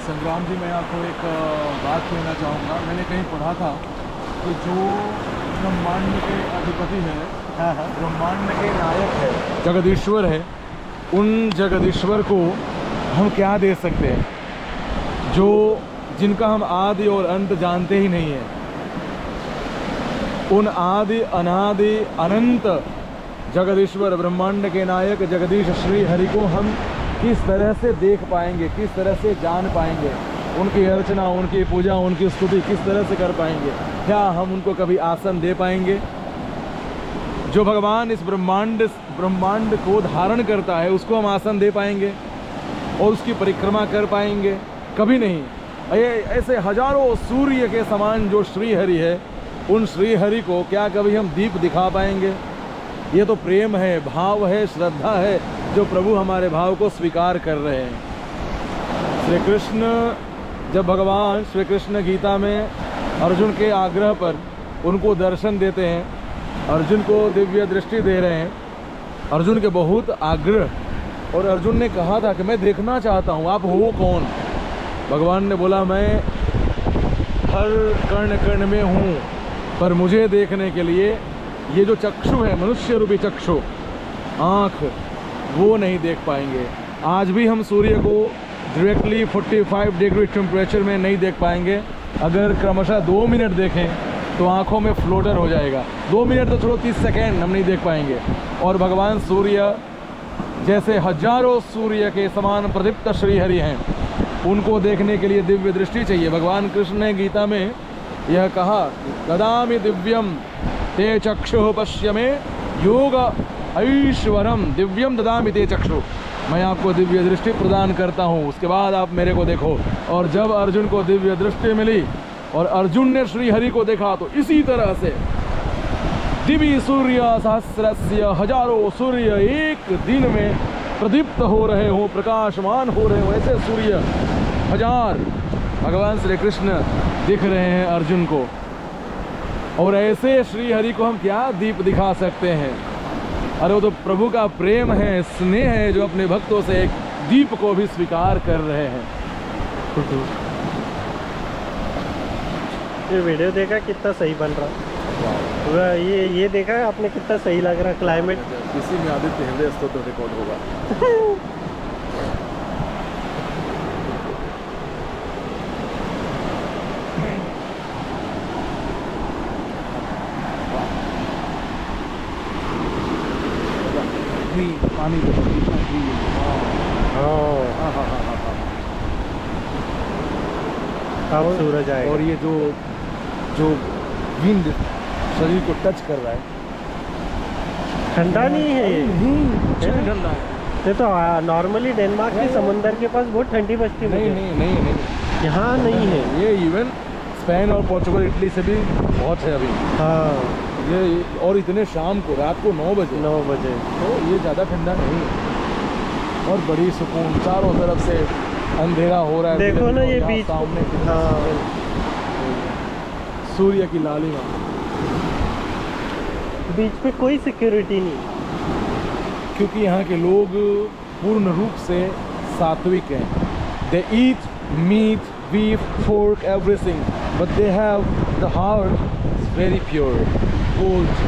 संग्राम जी, मैं आपको एक बात कहना चाहूँगा। मैंने कहीं पढ़ा था कि जो ब्रह्मांड के अधिपति है, ब्रह्मांड के नायक है, जगदीश्वर है, उन जगदीश्वर को हम क्या दे सकते हैं जो जिनका हम आदि और अंत जानते ही नहीं है। उन आदि अनादि अनंत जगदीश्वर ब्रह्मांड के नायक जगदीश श्री हरि को हम किस तरह से देख पाएंगे, किस तरह से जान पाएंगे, उनकी अर्चना, उनकी पूजा, उनकी स्तुति किस तरह से कर पाएंगे? क्या हम उनको कभी आसन दे पाएंगे? जो भगवान इस ब्रह्मांड को धारण करता है उसको हम आसन दे पाएंगे और उसकी परिक्रमा कर पाएंगे? कभी नहीं। ऐसे हजारों सूर्य के समान जो श्री हरि है, उन श्री हरि को क्या कभी हम दीप दिखा पाएंगे? ये तो प्रेम है, भाव है, श्रद्धा है, जो प्रभु हमारे भाव को स्वीकार कर रहे हैं। श्री कृष्ण, जब भगवान श्री कृष्ण गीता में अर्जुन के आग्रह पर उनको दर्शन देते हैं, अर्जुन को दिव्य दृष्टि दे रहे हैं, अर्जुन के बहुत आग्रह, और अर्जुन ने कहा था कि मैं देखना चाहता हूँ, आप हो कौन? भगवान ने बोला, मैं हर कर्ण कर्ण में हूँ, पर मुझे देखने के लिए ये जो चक्षु है, मनुष्य रूपी चक्षु, आँख, वो नहीं देख पाएंगे। आज भी हम सूर्य को डायरेक्टली 45 डिग्री टेम्परेचर में नहीं देख पाएंगे। अगर क्रमशः 2 मिनट देखें तो आँखों में फ्लोटर हो जाएगा। 2 मिनट तो छोड़ो, 30 सेकेंड हम नहीं देख पाएंगे। और भगवान सूर्य जैसे हजारों सूर्य के समान प्रदीप्त श्रीहरि हैं, उनको देखने के लिए दिव्य दृष्टि चाहिए। भगवान कृष्ण ने गीता में यह कहा, ददामि दिव्यम ते चक्षुः पश्य मे योग ऐश्वरम दिव्यम ददामि ते चक्षु। मैं आपको दिव्य दृष्टि प्रदान करता हूँ, उसके बाद आप मेरे को देखो। और जब अर्जुन को दिव्य दृष्टि मिली और अर्जुन ने श्री हरि को देखा, तो इसी तरह से दिव्य सूर्य सहस्रस्य, हजारों सूर्य एक दिन में प्रदीप्त हो रहे हो, प्रकाशमान हो रहे हो, ऐसे सूर्य हजार भगवान श्री कृष्ण दिख रहे हैं अर्जुन को। और ऐसे श्री हरि को हम क्या दीप दिखा सकते हैं? अरे वो तो प्रभु का प्रेम है, स्नेह है, जो अपने भक्तों से एक दीप को भी स्वीकार कर रहे हैं। ये वीडियो देखा कितना सही बन रहा, ये देखा आपने कितना सही लग रहा क्लाइमेट। इसी में आदित्य हृदय स्तोत्र रिकॉर्ड होगा। पानी तो कितना फ्री है। अब सूरज आएगा और ये जो विंड शरीर को टच कर रहा है, ठंडा नहीं है ये, ठंडा है। ये तो नॉर्मली डेनमार्क के समुंदर के पास बहुत ठंडी बस्ती में नहीं, यहाँ नहीं है ये। इवन स्पेन और पोर्चुगल, इटली से भी बहुत है अभी। हाँ, ये और इतने शाम को, रात को 9 बजे, तो ये ज़्यादा ठंडा नहीं है। और बड़ी सुकून, चारों तरफ से अंधेरा हो रहा है। देखो ना ये बीच सामने, हाँ, सूर्य की लालिमा, बीच पे कोई सिक्योरिटी नहीं, क्योंकि यहाँ के लोग पूर्ण रूप से सात्विक हैं। They eat meat, beef, pork, everything, but they have the heart very pure, cold.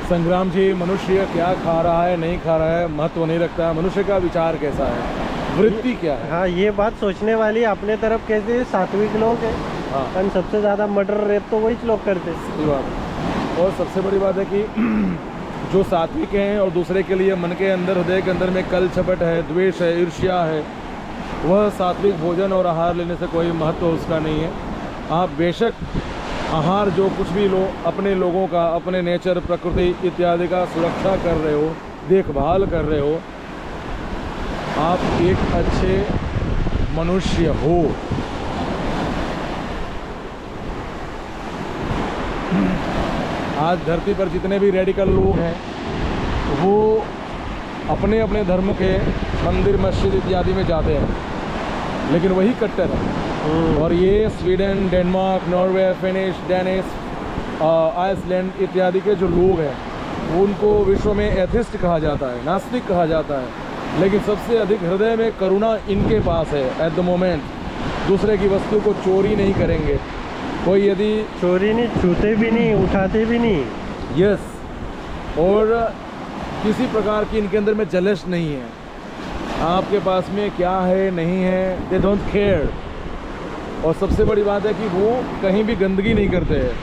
संग्राम जी, मनुष्य क्या खा रहा है, नहीं खा रहा है, महत्व नहीं रखता है। मनुष्य का विचार कैसा है, वृत्ति क्या है? हाँ, ये बात सोचने वाली। अपने तरफ कैसे सात्विक लोग हैं, हाँ, और सबसे ज़्यादा मर्डर रेप तो वही लोग करते हैं। सही बात। और सबसे बड़ी बात है कि जो सात्विक हैं और दूसरे के लिए मन के अंदर, हृदय के अंदर में कल छपट है, द्वेष है, ईर्ष्या है, वह सात्विक भोजन और आहार लेने से कोई महत्व उसका नहीं है। आप बेशक आहार जो कुछ भी लो, अपने लोगों का, अपने नेचर, प्रकृति इत्यादि का सुरक्षा कर रहे हो, देखभाल कर रहे हो, आप एक अच्छे मनुष्य हो। आज धरती पर जितने भी रेडिकल लोग हैं, वो अपने अपने धर्म के मंदिर, मस्जिद इत्यादि में जाते हैं, लेकिन वही कट्टर है। और ये Sweden, Denmark, Norway, Finnish, Danish, Iceland इत्यादि के जो लोग हैं, उनको विश्व में एथिस्ट कहा जाता है, नास्तिक कहा जाता है, लेकिन सबसे अधिक हृदय में करुणा इनके पास है एट द मोमेंट। दूसरे की वस्तु को चोरी नहीं करेंगे, कोई यदि चोरी नहीं, छूते भी नहीं, उठाते भी नहीं। यस, और किसी प्रकार की इनके अंदर में जलस नहीं है। आपके पास में क्या है नहीं है, दे डोंट केयर। और सबसे बड़ी बात है कि वो कहीं भी गंदगी नहीं करते हैं,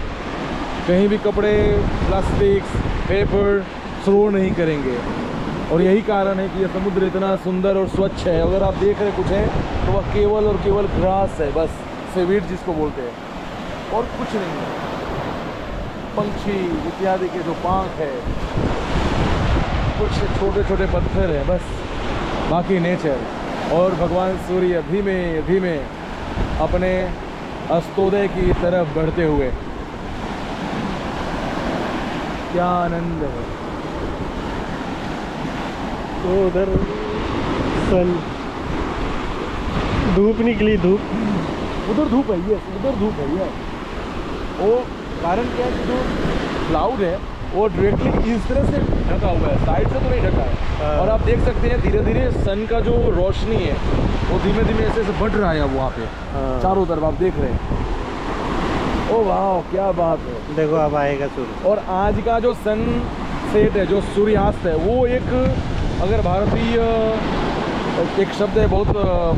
कहीं भी कपड़े, प्लास्टिक्स, पेपर थ्रो नहीं करेंगे। और यही कारण है कि यह समुद्र इतना सुंदर और स्वच्छ है। अगर आप देख रहे कुछ है तो वह केवल और केवल ग्रास है, बस सेवीड जिसको बोलते हैं, और कुछ नहीं है। पंछी इत्यादि के जो पांख है, कुछ छोटे छोटे पत्थर है, बस बाकी नेचर। और भगवान सूर्य धीमे धीमे अपने अस्तोदय की तरफ बढ़ते हुए, क्या आनंद है। तो उधर सन, धूप निकली, धूप उधर धूप है, यस उधर धूप है। यस, वो कारण क्या है कि जो क्लाउड है वो डायरेक्टली इस तरह से ढका हुआ है, साइड से तो नहीं ढका है। और आप देख सकते हैं धीरे धीरे सन का जो रोशनी है वो धीमे धीमे ऐसे ऐसे बढ़ रहा है वहाँ पे चारों तरफ, आप देख रहे हैं। ओ वाह, क्या बात है। देखो अब आएगा सूर्य। और आज का जो सन सेट है, जो सूर्यास्त है, वो एक, अगर भारतीय एक शब्द है बहुत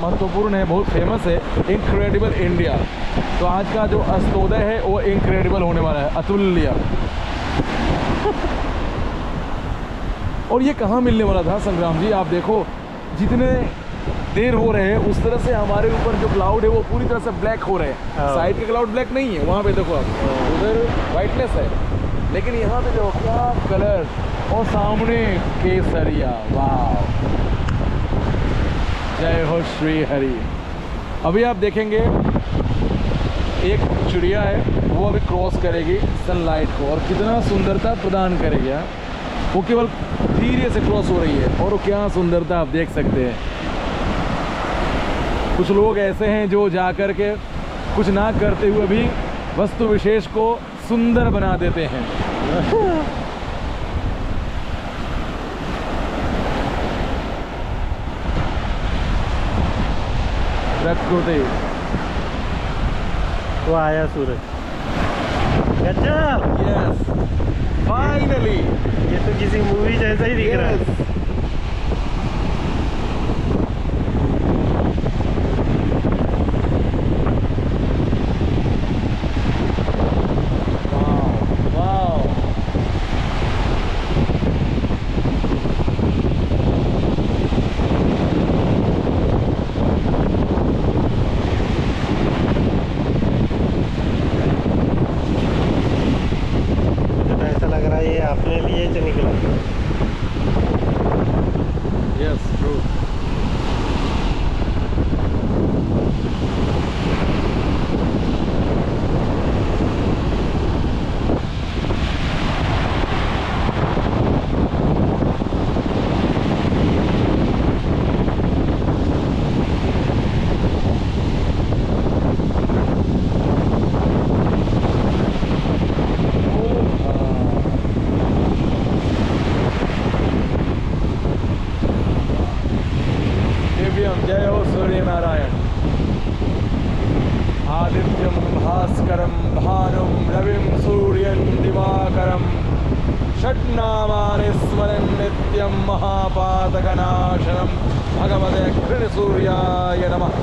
महत्वपूर्ण है, बहुत फेमस है, इनक्रेडिबल इंडिया। तो आज का जो अस्तोदय है वो इनक्रेडिबल होने वाला है, अतुल्य। और ये कहाँ मिलने वाला था संग्राम जी? आप देखो जितने देर हो रहे हैं उस तरह से हमारे ऊपर जो क्लाउड है वो पूरी तरह से ब्लैक हो रहे हैं। साइड के क्लाउड ब्लैक नहीं है, वहाँ पे देखो आप, उधर वाइटनेस है, लेकिन यहाँ पे देखो क्या कलर, और सामने केसरिया। वाह, जय हो श्री हरि। अभी आप देखेंगे एक चिड़िया है, वो अभी क्रॉस करेगी सनलाइट को और कितना सुंदरता प्रदान करेगी। हाँ? वो केवल धीरे से क्रॉस हो रही है और वो क्या सुंदरता आप देख सकते हैं। कुछ लोग ऐसे हैं जो जा कर के कुछ ना करते हुए भी वस्तु विशेष को सुंदर बना देते हैं। प्रकृति। वो आया सूरज। गजब। Yes, finally. ये तो किसी मूवी जैसा ही दिख रहा है। अपने लिए जो निकला। Yes, true. जय हो सूर्य नारायण। आदित्यम भास्करम भानुम रविम सूर्यं दिवाकरम षट्नामानि स्मरन् नित्यं महापातकनाशनम भगवते कृष्णसूर्याय नमः।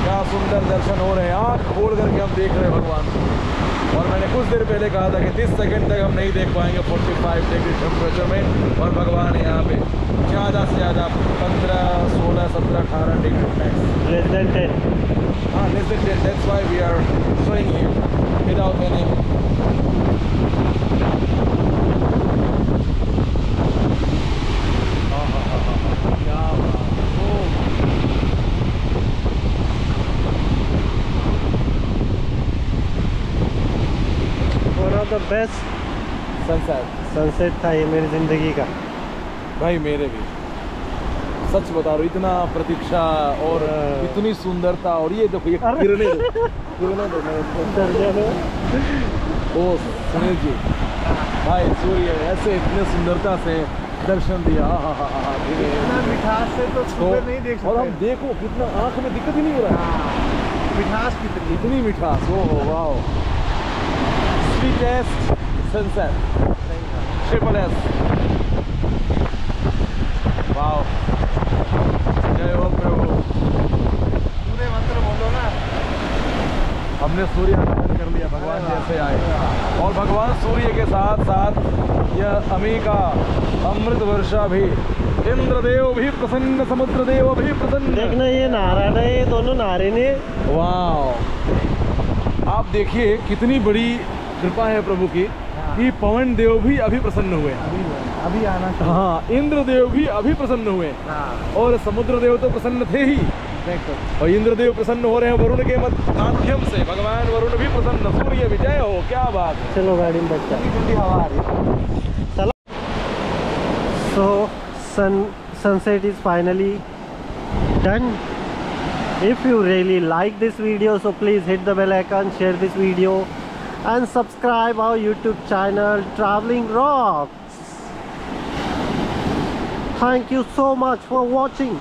क्या सुंदर दर्शन हो रहे हैं, आँख खोल करके हम देख रहे हैं भगवान को। और मैंने कुछ देर पहले कहा था कि 30 सेकंड तक हम नहीं देख पाएंगे 45 डिग्री टेम्परेचर में, और भगवान यहाँ पे ज़्यादा से ज़्यादा 15, 16, 17, 18 डिग्री मैक्स। Less than 10। हाँ, less than 10। That's why we are showing here without any. The best sunset था ये मेरी ज़िंदगी का। भाई मेरे भी, सच बता रहा हूँ, इतना प्रतीक्षा और इतनी सुंदरता। और ये देखो, ये किरणें दो, किरणें दो। ओ सुनील जी, भाई सूर्य ऐसे इतने सुंदरता से दर्शन दिया। इतना मिठास से तो सुबह नहीं देख और हम सकते। देखो कितना आंख में दिक्कत ही नहीं हो रहा है। हाँ, मिठास कितनी। इतनी मिठास, ओ हो wow. Sweetest sunset, triple S, wow. जय हो प्रभु। पूरे मंत्र बोलो ना। हमने सूर्याराधन कर लिया, भगवान जैसे आए। और भगवान सूर्य के साथ साथ यह अमिका अमृत वर्षा भी, इंद्रदेव भी प्रसन्न, समुद्रदेव भी प्रसन्न। देखना ये नारायण है, ये दोनों नारायण है। वाह, आप देखिए कितनी बड़ी कृपा है प्रभु की कि पवन देव भी अभी प्रसन्न हुए। अभी आना चाहिए। हाँ, इंद्रदेव भी अभी प्रसन्न हुए हाँ, और समुद्रदेव तो प्रसन्न थे ही, देखो। और इंद्रदेव प्रसन्न हो रहे हैं वरुण के माध्यम से। भगवान वरुण भी प्रसन्न, सूर्य विजय हो, क्या बात है। चलो गाड़ी में बैठ ठंडी हवा आ रही है। चलो। So sunset is finally done. If you really like this video, so please hit the bell icon, share this video and subscribe our YouTube channel Traveling Rocks. Thank you so much for watching.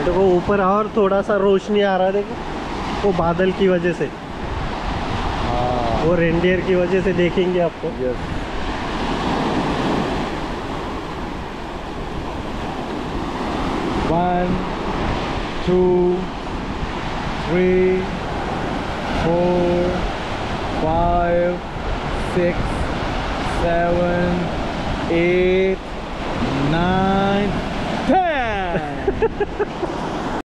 देखो ऊपर और थोड़ा सा रोशनी आ रहा है, देखो वो बादल की वजह से, वो रेनडियर की वजह से देखेंगे आपको। Yes. One, two, three, 4, 5, 6, 7, 8, 9, 10.